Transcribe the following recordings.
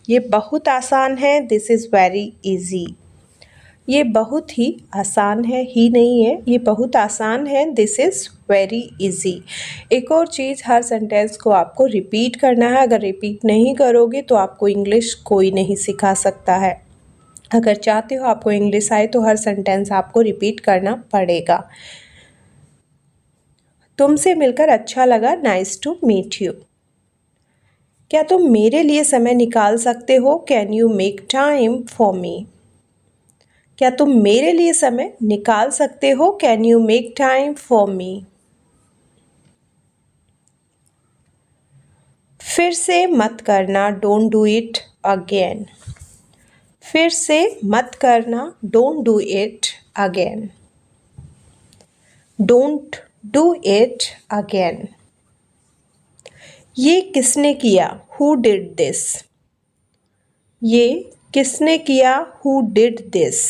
ये बहुत आसान है, दिस इज़ वेरी इजी। ये बहुत ही आसान है, ही नहीं है, ये बहुत आसान है, दिस इज़ वेरी इजी। एक और चीज़, हर सेंटेंस को आपको रिपीट करना है। अगर रिपीट नहीं करोगे तो आपको इंग्लिश कोई नहीं सिखा सकता है। अगर चाहते हो आपको इंग्लिश आए तो हर सेंटेंस आपको रिपीट करना पड़ेगा। तुमसे मिलकर अच्छा लगा, नाइस टू मीट यू। क्या तुम मेरे लिए समय निकाल सकते हो, can you make time for me. क्या तुम मेरे लिए समय निकाल सकते हो, can you make time for me. फिर से मत करना, डोंट डू इट अगेन। फिर से मत करना, don't do it again. Don't do it again. ये किसने किया, हु डिड दिस। ये किसने किया, who did this.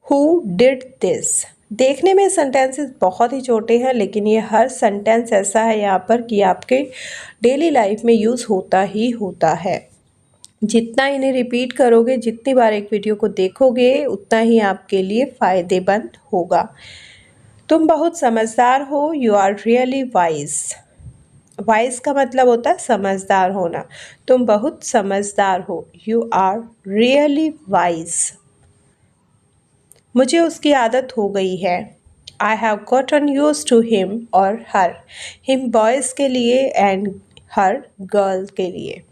Who did this. देखने में सेंटेंसेस बहुत ही छोटे हैं, लेकिन ये हर सेंटेंस ऐसा है यहाँ पर कि आपके डेली लाइफ में यूज़ होता ही होता है। जितना इन्हें रिपीट करोगे, जितनी बार एक वीडियो को देखोगे, उतना ही आपके लिए फ़ायदेमंद होगा। तुम बहुत समझदार हो, you are really wise. Wise का मतलब होता है समझदार होना। तुम बहुत समझदार हो, यू आर रियली वाइज। मुझे उसकी आदत हो गई है, I have gotten used to him और हर। हिम बॉयज़ के लिए एंड हर गर्ल के लिए।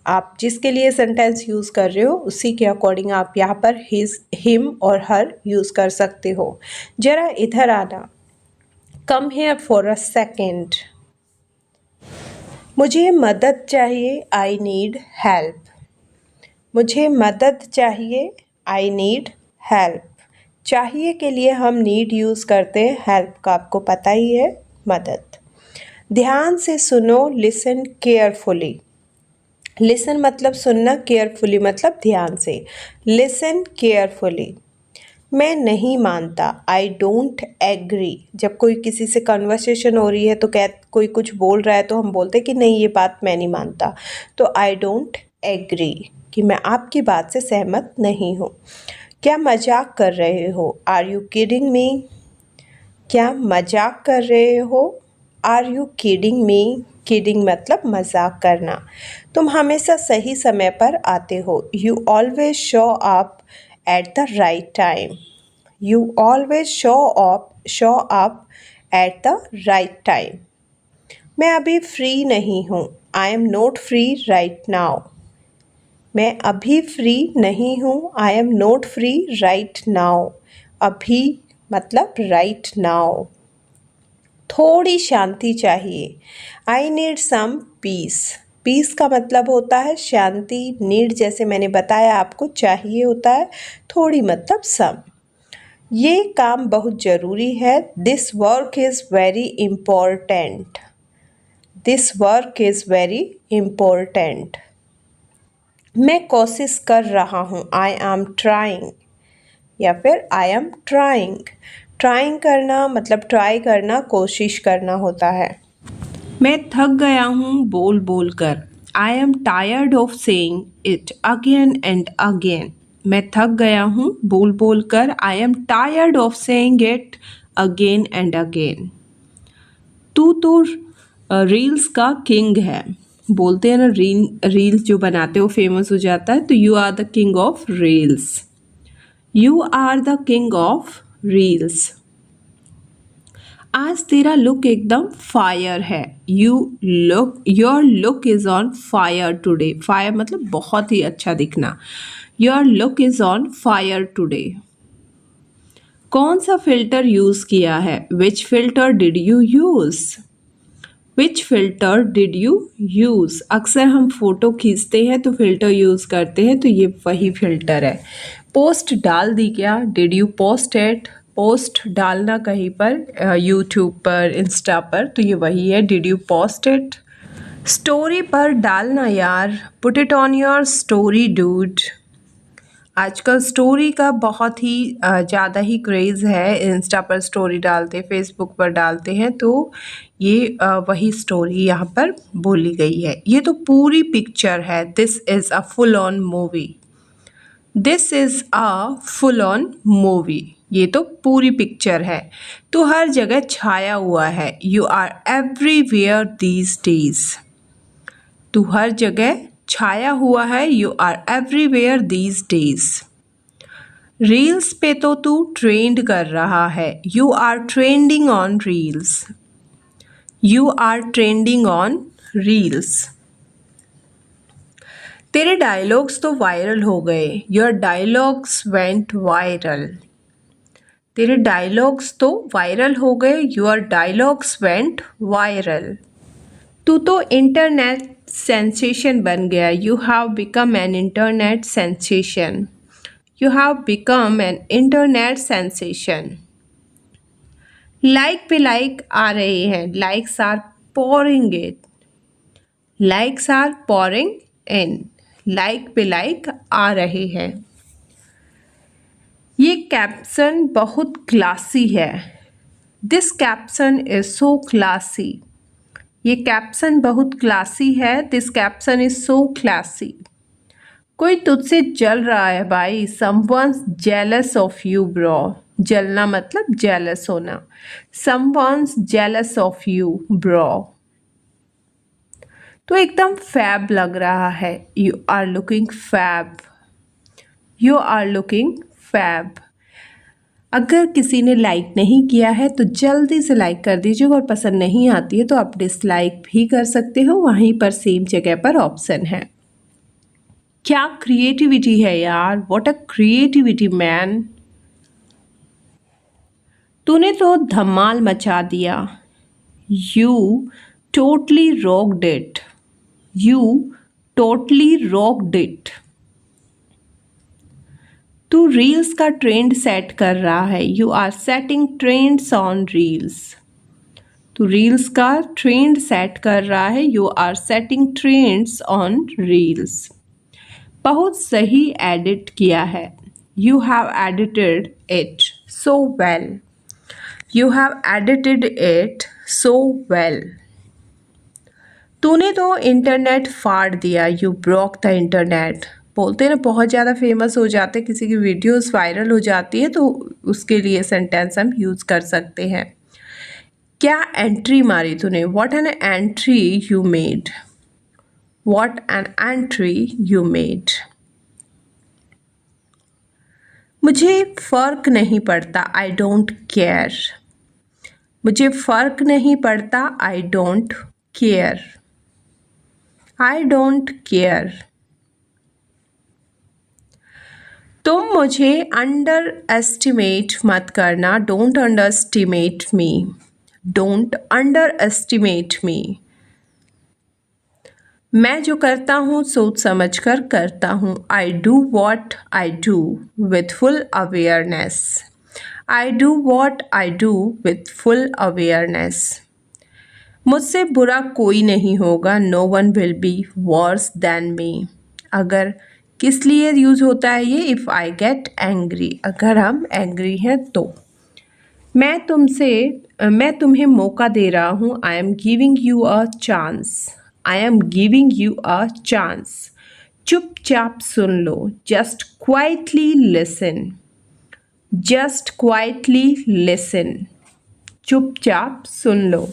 आप जिसके लिए सेंटेंस यूज़ कर रहे हो उसी के अकॉर्डिंग आप यहाँ पर हिज, हिम और हर यूज़ कर सकते हो। ज़रा इधर आना, come here for a second. मुझे मदद चाहिए, आई नीड हेल्प। मुझे मदद चाहिए, आई नीड हेल्प। चाहिए के लिए हम नीड यूज़ करते हैं, हेल्प का आपको पता ही है, मदद। ध्यान से सुनो, लिसन केयरफुली। लिसन मतलब सुनना, केयरफुली मतलब ध्यान से। Listen carefully. मैं नहीं मानता, आई डोंट एग्री। जब कोई किसी से कन्वर्सेशन हो रही है तो कोई कुछ बोल रहा है तो हम बोलते हैं कि नहीं ये बात मैं नहीं मानता, तो आई डोंट एग्री कि मैं आपकी बात से सहमत नहीं हूँ। क्या मजाक कर रहे हो, आर यू किडिंग मी। क्या मजाक कर रहे हो, are you kidding me. Kidding मतलब मजाक करना। तुम हमेशा सही समय पर आते हो, you always show up at the right time. You always show up at the right time. मैं अभी फ्री नहीं हूँ, I am not free right now. मैं अभी फ्री नहीं हूँ, I am not free right now. अभी मतलब राइट नाउ। थोड़ी शांति चाहिए, I need some peace. Peace का मतलब होता है शांति, नीड जैसे मैंने बताया आपको चाहिए होता है, थोड़ी मतलब सम। ये काम बहुत ज़रूरी है, this work is very important. This work is very important. मैं कोशिश कर रहा हूँ, आई एम ट्राइंग। या फिर आई एम ट्राइंग। ट्राइंग करना मतलब ट्राई करना, कोशिश करना होता है। मैं थक गया हूँ बोल बोल कर, I am tired of saying it again and again. मैं थक गया हूँ बोल बोल कर, I am tired of saying it again and again. तू तो रील्स का किंग है। बोलते हैं ना, रील्स जो बनाते हो फेमस हो जाता है, तो you are the king of reels. You are the king of reels. आज तेरा लुक एकदम फायर है, your look is on fire today. Fire मतलब बहुत ही अच्छा दिखना, your look is on fire today. कौन सा फिल्टर यूज किया है, which filter did you use. Which filter did you use. अक्सर हम फोटो खींचते हैं तो फिल्टर यूज करते हैं, तो ये वही फिल्टर है। पोस्ट डाल दी क्या, did you post it. Post डालना कहीं पर, यूट्यूब पर, इंस्टा पर, तो ये वही है, did you post it. Story पर डालना यार, put it on your story dude. आजकल स्टोरी का बहुत ही ज़्यादा ही क्रेज़ है। इंस्टा पर स्टोरी डालते, फेसबुक पर डालते हैं, तो ये वही स्टोरी यहाँ पर बोली गई है। ये तो पूरी पिक्चर है। This is a full on movie. This is a full on movie. ये तो पूरी पिक्चर है। तो हर जगह छाया हुआ है। You are everywhere these days. तू हर जगह छाया हुआ है। You are everywhere these days. Reels पे तो तू ट्रेंड कर रहा है। You are trending on reels. You are trending on reels. तेरे डायलॉग्स तो वायरल हो गए। Your dialogues went viral. तेरे डायलॉग्स तो वायरल हो गए। Your dialogues went viral. तू तो इंटरनेट सेंसेशन बन गया। You have become an internet sensation. You have become an internet sensation. Like पे लाइक आ रहे हैं। Likes are pouring it. Likes are pouring in. Like पे लाइक आ रहे हैं। ये कैप्शन बहुत क्लासी है। This caption is so classy. ये कैप्शन बहुत क्लासी है। This caption is so classy. कोई तुझसे जल रहा है भाई। Someone's jealous of you bro. जलना मतलब जेलस होना। Someone's jealous of you bro. तो एकदम फैब लग रहा है। You are looking fab. You are looking fab. अगर किसी ने लाइक नहीं किया है तो जल्दी से लाइक कर दीजिएगा, और पसंद नहीं आती है तो आप डिसलाइक भी कर सकते हो। वहीं पर सेम जगह पर ऑप्शन है। क्या क्रिएटिविटी है यार। What a creativity man. तूने तो धमाल मचा दिया। You totally rocked it. You totally rocked it. तू रील्स का ट्रेंड सेट कर रहा है। You are setting trends on reels. तू रील्स का ट्रेंड सेट कर रहा है। You are setting trends on reels. बहुत सही एडिट किया है। You have edited it so well. You have edited it so well. तूने तो इंटरनेट फाड़ दिया। You broke the internet. बोलते हैं ना, बहुत ज़्यादा फेमस हो जाते, किसी की वीडियोस वायरल हो जाती है तो उसके लिए सेंटेंस हम यूज़ कर सकते हैं। क्या एंट्री मारी तूने। What an entry you made. What an entry you made. मुझे फ़र्क नहीं पड़ता। I don't care. मुझे फ़र्क नहीं पड़ता। I don't care. I don't care. तुम मुझे अंडर एस्टिमेट मत करना। Don't underestimate me. Don't underestimate me. मैं जो करता हूँ सोच समझ कर करता हूँ। I do what I do with full awareness. I do what I do with full awareness. मुझसे बुरा कोई नहीं होगा। No one will be worse than me. अगर किस लिए यूज़ होता है ये। If I get angry. अगर हम एंग्री हैं तो। मैं तुम्हें मौका दे रहा हूँ। I am giving you a chance. I am giving you a chance. चुपचाप सुन लो। Just quietly listen. Just quietly listen. चुपचाप सुन लो।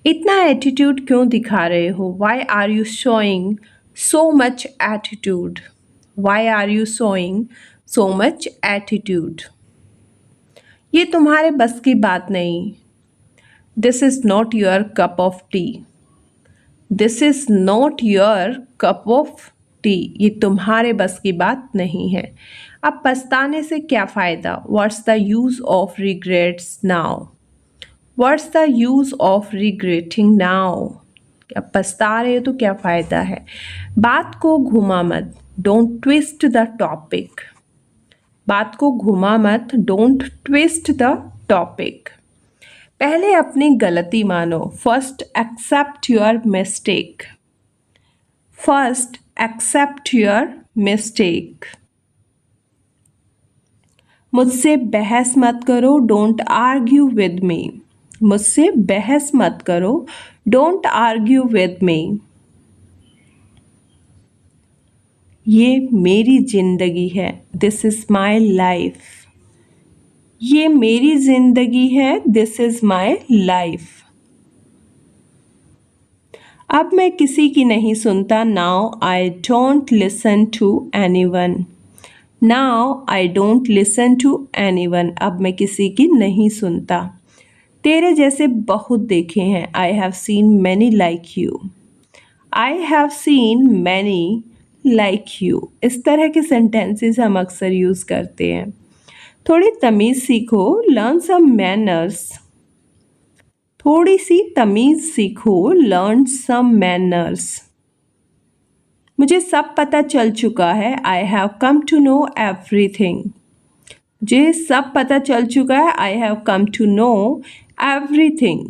इतना एटीट्यूड क्यों दिखा रहे हो। Why are you showing so much attitude. Why are you showing so much attitude. ये तुम्हारे बस की बात नहीं। This is not your cup of tea. This is not your cup of tea. ये तुम्हारे बस की बात नहीं है। अब पछताने से क्या फ़ायदा। What's the use of regrets now. What's the use of regretting now. अब पछता रहे हो तो क्या फ़ायदा है। बात को घुमा मत। Don't twist the topic. बात को घुमा मत। Don't twist the topic. पहले अपनी गलती मानो। First accept your mistake. First accept your mistake. मुझसे बहस मत करो, डोंट आर्ग्यू विद मी। मुझसे बहस मत करो, डोंट आर्ग्यू विद मी। ये मेरी जिंदगी है, दिस इज माई लाइफ। ये मेरी जिंदगी है, दिस इज माई लाइफ। अब मैं किसी की नहीं सुनता, now I don't listen to anyone. Now I don't listen to anyone. अब मैं किसी की नहीं सुनता। तेरे जैसे बहुत देखे हैं, I have seen many like you. I have seen many like you. इस तरह के सेंटेंसेस हम अक्सर यूज़ करते हैं। थोड़ी तमीज़ सीखो, लर्न सम मैनर्स। थोड़ी सी तमीज़ सीखो, लर्न सम मैनर्स। मुझे सब पता चल चुका है, I have come to know everything. मुझे सब पता चल चुका है, I have come to know everything.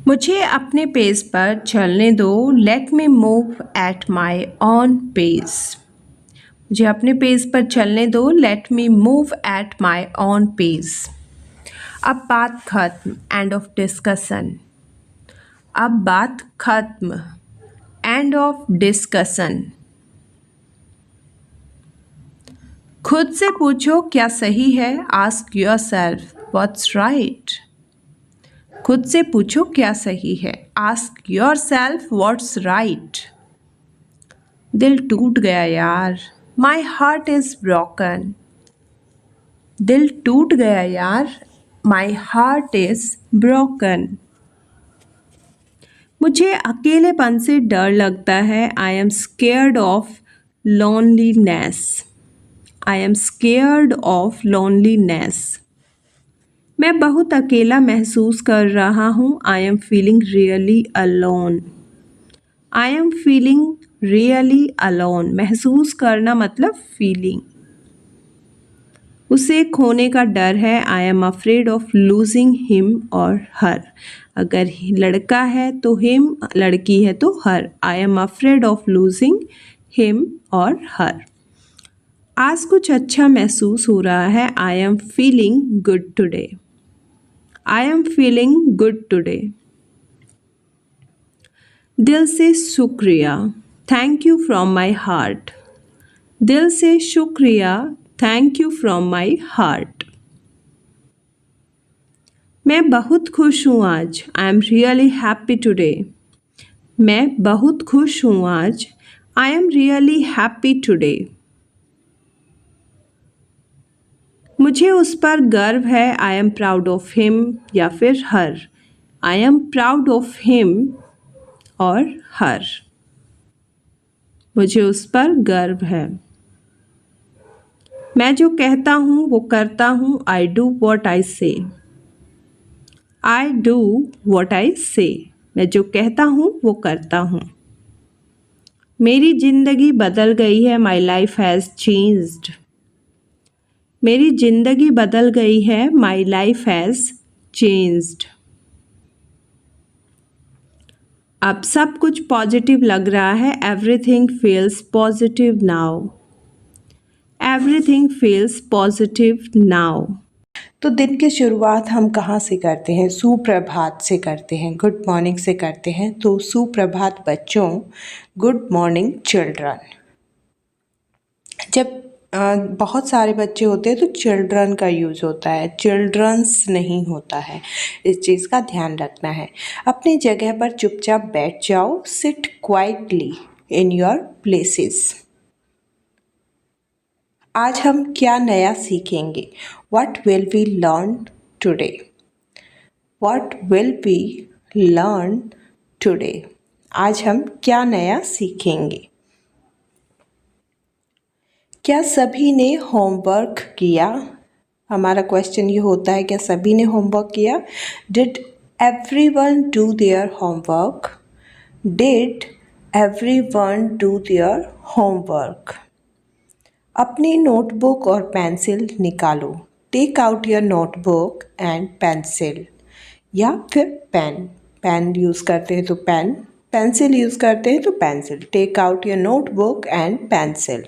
मुझे अपने पेस पर चलने दो, let me move at my own pace. मुझे अपने पेस पर चलने दो, let me move at my own pace. अब बात खत्म, एंड ऑफ डिस्कशन। अब बात खत्म, एंड ऑफ डिस्कशन। खुद से पूछो क्या सही है, आस्क योरसेल्फ व्हाट्स राइट। खुद से पूछो क्या सही है, आस्क योरसेल्फ व्हाट्स राइट। दिल टूट गया यार, माई हार्ट इज ब्रोकन। दिल टूट गया यार, माई हार्ट इज ब्रोकन। मुझे अकेलेपन से डर लगता है, I am scared of loneliness. I am scared of loneliness. मैं बहुत अकेला महसूस कर रहा हूँ, I am feeling really alone. I am feeling really alone. महसूस करना मतलब फीलिंग। उसे खोने का डर है, I am afraid of losing him और हर। अगर लड़का है तो हिम, लड़की है तो her. I am afraid of losing him और हर। आज कुछ अच्छा महसूस हो रहा है, I am feeling good today. I am feeling good today. दिल से शुक्रिया, thank you from my heart. दिल से शुक्रिया, thank you from my heart. मैं बहुत खुश हूँ आज, I am really happy today. मैं बहुत खुश हूँ आज, I am really happy today. मुझे उस पर गर्व है, I am proud of him या फिर her. I am proud of him और हर। मुझे उस पर गर्व है। मैं जो कहता हूँ वो करता हूँ, आई डू वॉट आई से। आई डू वॉट आई से। मैं जो कहता हूँ वो करता हूँ। मेरी जिंदगी बदल गई है, माई लाइफ हैज़ चेंज्ड। मेरी जिंदगी बदल गई है, माई लाइफ हैज़ चेंज्ड। अब सब कुछ पॉजिटिव लग रहा है, everything feels positive now. Everything feels positive now. तो दिन की शुरुआत हम कहाँ से करते हैं? सुप्रभात से करते हैं, गुड मॉर्निंग से करते हैं। तो सुप्रभात बच्चों, गुड मॉर्निंग चिल्ड्रन। जब बहुत सारे बच्चे होते हैं तो चिल्ड्रन का यूज़ होता है, चिल्ड्रंस नहीं होता है। इस चीज़ का ध्यान रखना है। अपनी जगह पर चुपचाप बैठ जाओ, sit quietly in your places. आज हम क्या नया सीखेंगे? What will we learn today? What will we learn today? आज हम क्या नया सीखेंगे? क्या सभी ने होमवर्क किया? हमारा क्वेश्चन ये होता है, क्या सभी ने होमवर्क किया? Did everyone do their homework? Did everyone do their homework? अपनी नोटबुक और पेंसिल निकालो। Take out your notebook and pencil, या फिर पेन। पेन यूज़ करते हैं तो पेन, पेंसिल यूज़ करते हैं तो pencil. Take out your notebook and pencil.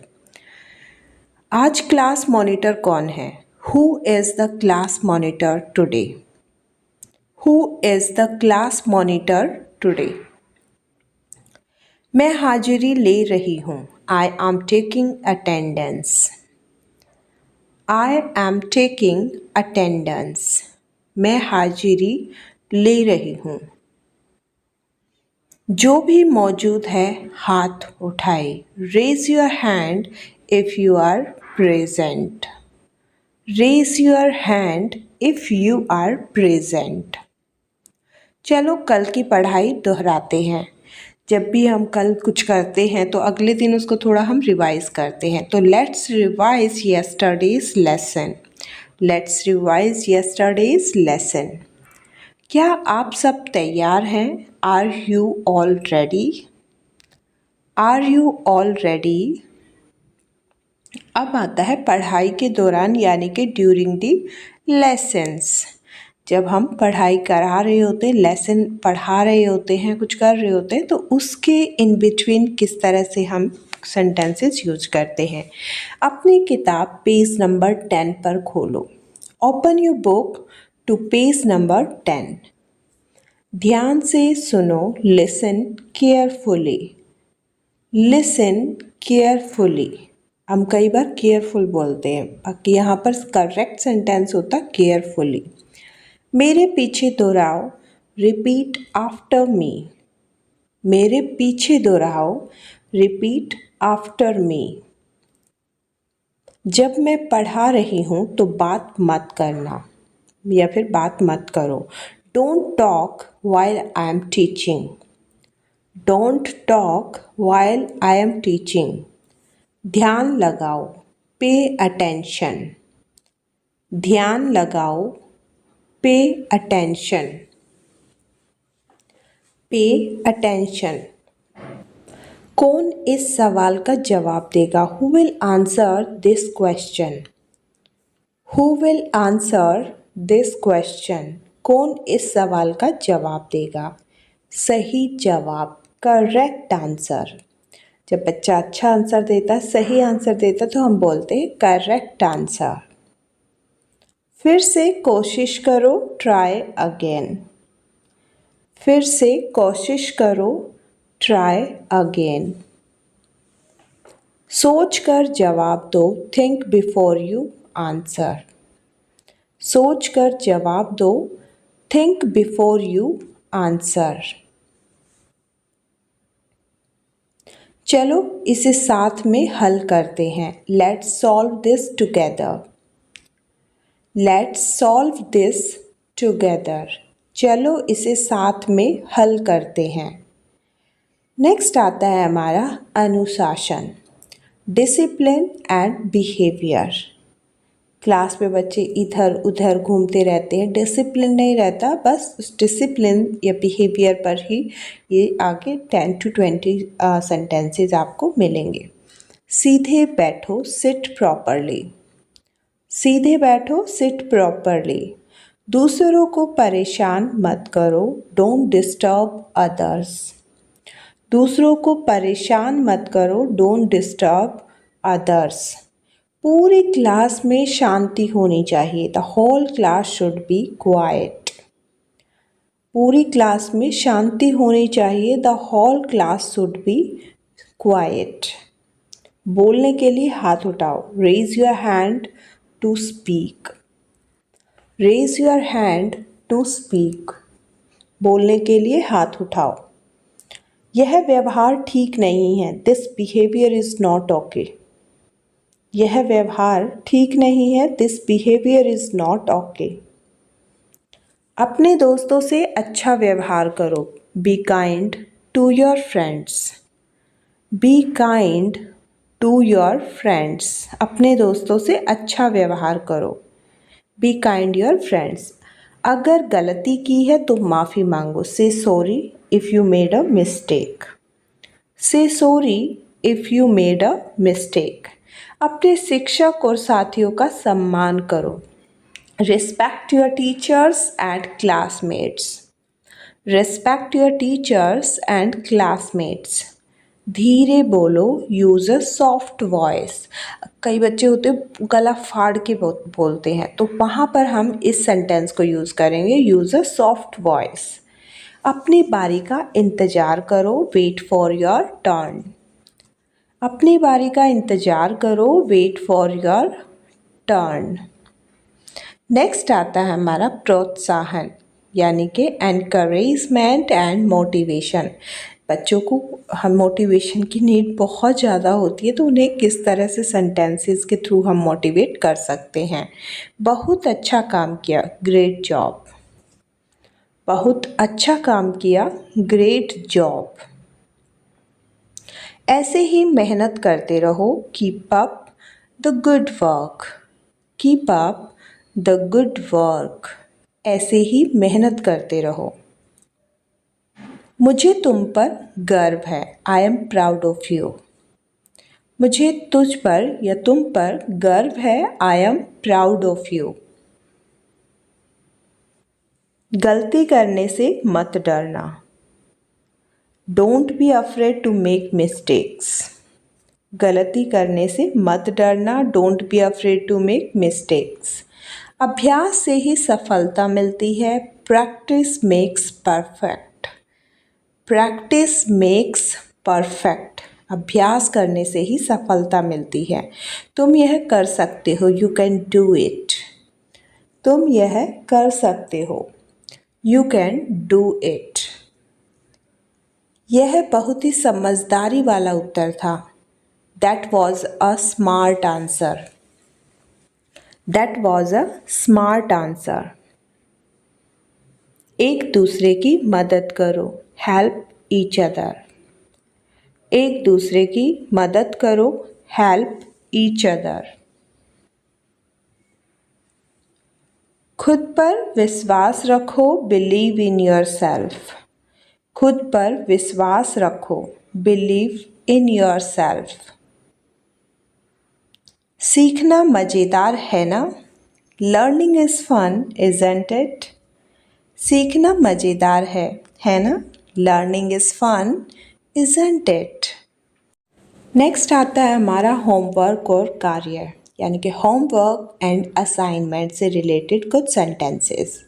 आज क्लास मॉनिटर कौन है? Who is the class monitor today? Who is the class monitor today? मैं हाजिरी ले रही हूँ। I am taking attendance. I am taking attendance. मैं हाजिरी ले रही हूँ। जो भी मौजूद है हाथ उठाए। Raise your hand if you are present. Raise your hand if you are present. चलो कल की पढ़ाई दोहराते हैं। जब भी हम कल कुछ करते हैं तो अगले दिन उसको थोड़ा हम रिवाइज़ करते हैं। तो let's revise yesterday's lesson. Let's revise yesterday's lesson. क्या आप सब तैयार हैं? Are you all ready? Are you all ready? अब आता है पढ़ाई के दौरान यानी कि ड्यूरिंग दी लेसन्स। जब हम पढ़ाई करा रहे होते हैं, लेसन पढ़ा रहे होते हैं, कुछ कर रहे होते हैं, तो उसके इन बिटवीन किस तरह से हम सेंटेंसेस यूज करते हैं। अपनी किताब पेज नंबर 10 पर खोलो। Open your book to page number 10। ध्यान से सुनो। Listen carefully. Listen carefully. हम कई बार केयरफुल बोलते हैं, बाकी यहाँ पर करेक्ट सेंटेंस होता केयरफुली। मेरे पीछे दोहराओ। Repeat after me. मेरे पीछे दोहराओ। Repeat after me. जब मैं पढ़ा रही हूँ तो बात मत करना या फिर बात मत करो। Don't talk while I am teaching. Don't talk while I am teaching. ध्यान लगाओ। Pay attention. ध्यान लगाओ। Pay attention. Pay attention. कौन इस सवाल का जवाब देगा? Who will answer this question? Who will answer this question? कौन इस सवाल का जवाब देगा? सही जवाब, करेक्ट आंसर। जब बच्चा अच्छा आंसर देता, सही आंसर देता, तो हम बोलते हैं करेक्ट आंसर। फिर से कोशिश करो। Try again. फिर से कोशिश करो। Try again. सोच कर जवाब दो। Think before you answer. सोच कर जवाब दो। Think before you answer. चलो इसे साथ में हल करते हैं। Let's solve this together. Let's solve this together. चलो इसे साथ में हल करते हैं। नेक्स्ट आता है हमारा अनुशासन, डिसिप्लिन एंड बिहेवियर। क्लास में बच्चे इधर उधर घूमते रहते हैं, डिसिप्लिन नहीं रहता, बस उस डिसिप्लिन या बिहेवियर पर ही ये आगे 10 to 20 सेंटेंसेस आपको मिलेंगे। सीधे बैठो। Sit properly. सीधे बैठो। Sit properly. दूसरों को परेशान मत करो। Don't disturb others. दूसरों को परेशान मत करो। Don't disturb others. पूरी क्लास में शांति होनी चाहिए। The whole class should be quiet. पूरी क्लास में शांति होनी चाहिए। The whole class should be quiet. बोलने के लिए हाथ उठाओ। Raise your hand to speak. Raise your hand to speak. बोलने के लिए हाथ उठाओ। यह व्यवहार ठीक नहीं है। This behaviour is not okay. यह व्यवहार ठीक नहीं है। This behaviour is not okay. अपने दोस्तों से अच्छा व्यवहार करो। Be kind to your friends. Be kind to your friends. अपने दोस्तों से अच्छा व्यवहार करो। Be kind your friends. अगर गलती की है तो माफ़ी मांगो। Say sorry if you made a mistake. Say sorry if you made a mistake. अपने शिक्षक और साथियों का सम्मान करो। Respect your teachers and classmates. Respect your teachers and classmates. धीरे बोलो, यूज़ अ सॉफ्ट वॉइस। कई बच्चे होते गला फाड़ के बोलते हैं, तो वहाँ पर हम इस सेंटेंस को यूज़ करेंगे, यूज़ अ सॉफ्ट वॉइस। अपनी बारी का इंतज़ार करो, वेट फॉर योर टर्न। अपनी बारी का इंतज़ार करो, wait for your turn. Next आता है हमारा प्रोत्साहन, यानी कि एनकरेजमेंट एंड मोटिवेशन। बच्चों को हम मोटिवेशन की नीड बहुत ज़्यादा होती है, तो उन्हें किस तरह से सेंटेंसेस के थ्रू हम मोटिवेट कर सकते हैं। बहुत अच्छा काम किया, ग्रेट जॉब। बहुत अच्छा काम किया, ग्रेट जॉब। ऐसे ही मेहनत करते रहो, keep up the good work. Keep up the good work. ऐसे ही मेहनत करते रहो। मुझे तुम पर गर्व है, I am proud of you. मुझे तुझ पर या तुम पर गर्व है, I am proud of you. गलती करने से मत डरना, don't be afraid to make mistakes. गलती करने से मत डरना, don't be afraid to make mistakes. अभ्यास से ही सफलता मिलती है, practice makes perfect. Practice makes perfect. अभ्यास करने से ही सफलता मिलती है। तुम यह कर सकते हो, यू कैन डू इट। तुम यह कर सकते हो, यू कैन डू इट। यह बहुत ही समझदारी वाला उत्तर था, that was a smart answer. That was a smart answer. एक दूसरे की मदद करो, हेल्प ईच अदर। एक दूसरे की मदद करो, हेल्प ईच अदर। खुद पर विश्वास रखो, बिलीव इन योर सेल्फ। खुद पर विश्वास रखो, बिलीव इन योर सेल्फ। सीखना मज़ेदार है ना, learning is fun isn't it. सीखना मज़ेदार है ना, learning is fun isn't it. Next आता है हमारा होमवर्क और कार्य, यानी कि होमवर्क एंड असाइनमेंट से रिलेटेड कुछ सेंटेंसेस।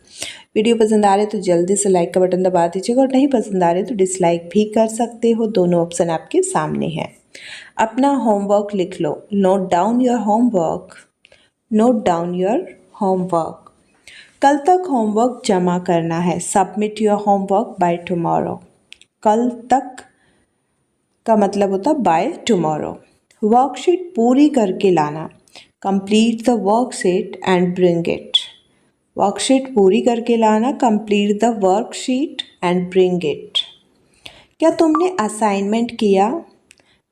वीडियो पसंद आ रहे तो जल्दी से लाइक का बटन दबा दीजिएगा, और नहीं पसंद आ रहे तो डिसलाइक भी कर सकते हो, दोनों ऑप्शन आपके सामने हैं। अपना होमवर्क लिख लो, note down your homework. Note down your homework. कल तक होमवर्क जमा करना है, submit your homework by tomorrow. कल तक का मतलब होता बाय टुमारो। वर्कशीट पूरी करके लाना, complete the worksheet and bring it. Worksheet पूरी करके लाना, complete the worksheet and bring it. क्या तुमने असाइनमेंट किया,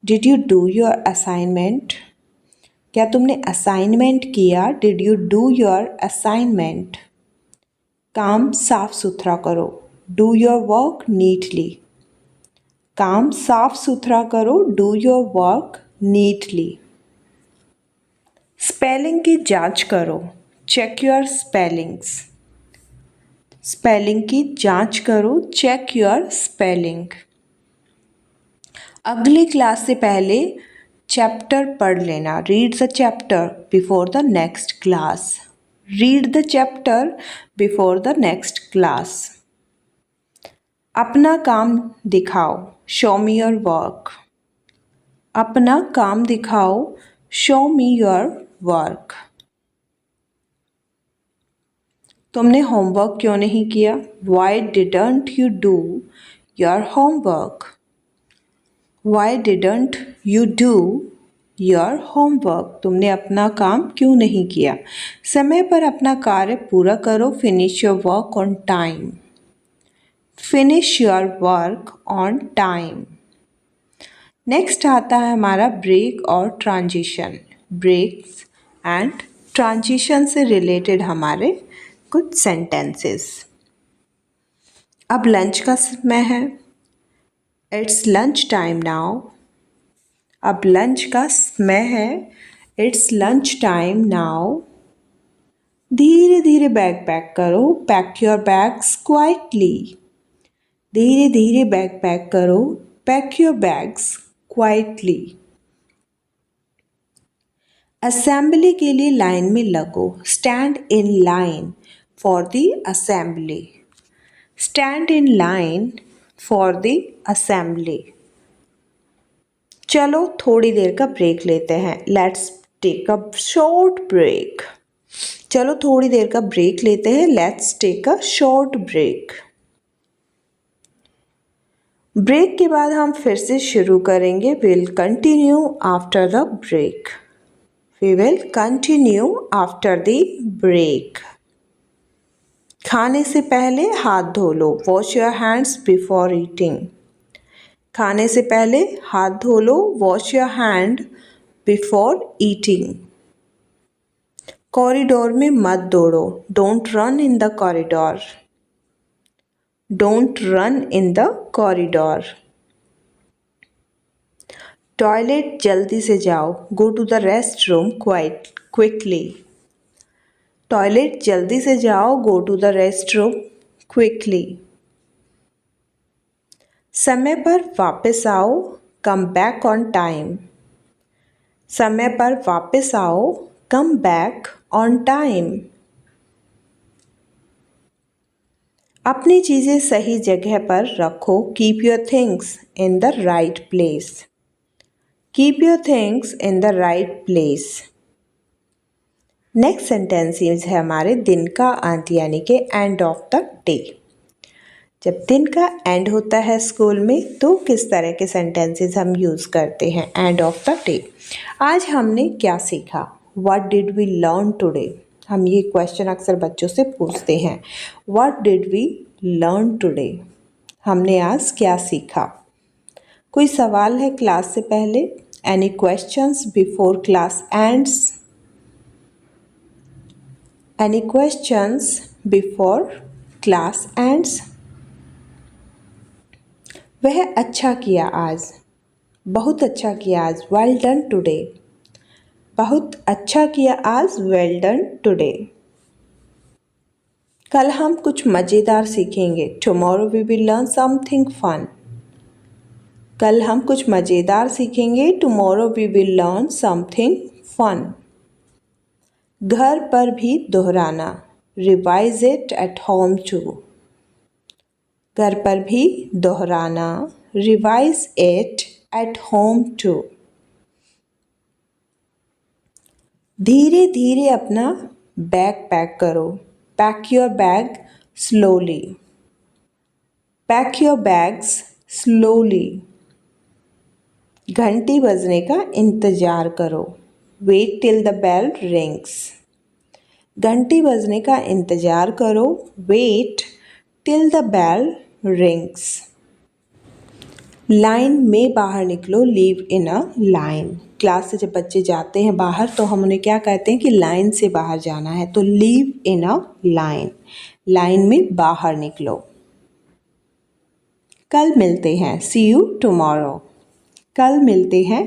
did you do your assignment. क्या तुमने असाइनमेंट किया, did you do your assignment. काम साफ सुथरा करो, डू योर वर्क नीटली। काम साफ सुथरा करो, do your work neatly. Spelling की जांच करो, चेक योर स्पेलिंग्स। स्पेलिंग की जांच करो, चेक योर स्पेलिंग। अगली क्लास से पहले चैप्टर पढ़ लेना, read the chapter before the next class. Read the chapter before the next class. अपना काम दिखाओ, शो मी योर वर्क। अपना काम दिखाओ, शो मी योर वर्क। तुमने होमवर्क क्यों नहीं किया, Y didn't you do your homework. Y didn't you do your homework. तुमने अपना काम क्यों नहीं किया। समय पर अपना कार्य पूरा करो, finish your work on time. Finish your work on time. Next आता है हमारा ब्रेक और ट्रांजिशन। ब्रेक्स एंड ट्रांजिशन से रिलेटेड हमारे कुछ सेंटेंसेस। अब लंच का समय है, इट्स लंच टाइम नाउ। अब लंच का समय है, इट्स लंच टाइम नाउ। धीरे धीरे बैग पैक करो, पैक योर बैग्स क्वाइटली। धीरे धीरे बैग पैक करो, pack your bags quietly. Assembly के लिए लाइन में लगो, stand in line for the assembly. Stand in line for the assembly. चलो थोड़ी देर का ब्रेक लेते हैं, let's take a short break. चलो थोड़ी देर का ब्रेक लेते हैं, let's take a short break. Break के बाद हम फिर से शुरू करेंगे, will continue after the break. We will continue after the break. खाने से पहले हाथ धो लो, wash your hands before eating. खाने से पहले हाथ धो लो, wash your hand before eating. Corridor में मत दौड़ो, don't run in the corridor. Don't run in the corridor. Toilet जल्दी से जाओ, go to the restroom quickly. Toilet जल्दी से जाओ, go to the restroom quickly. समय पर वापस आओ, कम बैक ऑन टाइम। समय पर वापस आओ, कम बैक ऑन टाइम। अपनी चीज़ें सही जगह पर रखो, keep your things in the right place. Keep your things in the right place. Next sentences है हमारे दिन का अंत यानी कि एंड ऑफ द डे। जब दिन का एंड होता है स्कूल में तो किस तरह के सेंटेंसेस हम यूज़ करते हैं एंड ऑफ द डे। आज हमने क्या सीखा, what did we learn today. हम ये क्वेश्चन अक्सर बच्चों से पूछते हैं, what did we learn today. हमने आज क्या सीखा। कोई सवाल है क्लास से पहले, any questions before class ends. Any questions before class ends? वह अच्छा किया आज, बहुत अच्छा किया आज, well done today। बहुत अच्छा किया आज, well done today। कल हम कुछ मज़ेदार सीखेंगे, tomorrow we will learn something fun। कल हम कुछ मज़ेदार सीखेंगे, tomorrow we will learn something fun। घर पर भी दोहराना, revise it at home too. घर पर भी दोहराना, revise it at home too. धीरे धीरे अपना बैग पैक करो, pack your bag slowly. Pack your bags slowly. घंटी बजने का इंतज़ार करो, wait till the bell rings. घंटी बजने का इंतज़ार करो, wait till the bell rings. Line में बाहर निकलो, leave in a line. Class से जब बच्चे जाते हैं बाहर तो हम उन्हें क्या कहते हैं कि लाइन से बाहर जाना है, तो leave in a line, line में बाहर निकलो। कल मिलते हैं, सी यू टुमारो। कल मिलते हैं,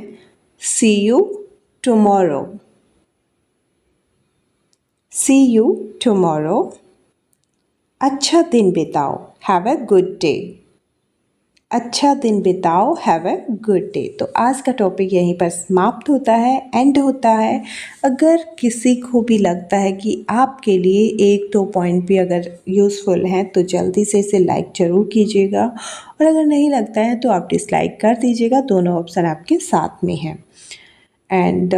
see you tomorrow. See you tomorrow. अच्छा दिन बिताओ, हैव अ गुड डे। अच्छा दिन बिताओ, हैव अ गुड डे। तो आज का टॉपिक यहीं पर समाप्त होता है, एंड होता है। अगर किसी को भी लगता है कि आपके लिए एक दो पॉइंट भी अगर यूज़फुल हैं तो जल्दी से इसे लाइक ज़रूर कीजिएगा, और अगर नहीं लगता है तो आप डिसलाइक कर दीजिएगा, दोनों ऑप्शन आपके साथ में हैं। एंड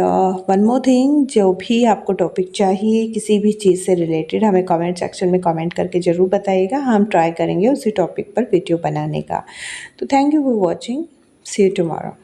वन मोर थिंग, जो भी आपको टॉपिक चाहिए किसी भी चीज़ से रिलेटेड हमें कमेंट सेक्शन में कमेंट करके ज़रूर बताइएगा, हम ट्राई करेंगे उसी टॉपिक पर वीडियो बनाने का। तो thank you for watching, see you tomorrow.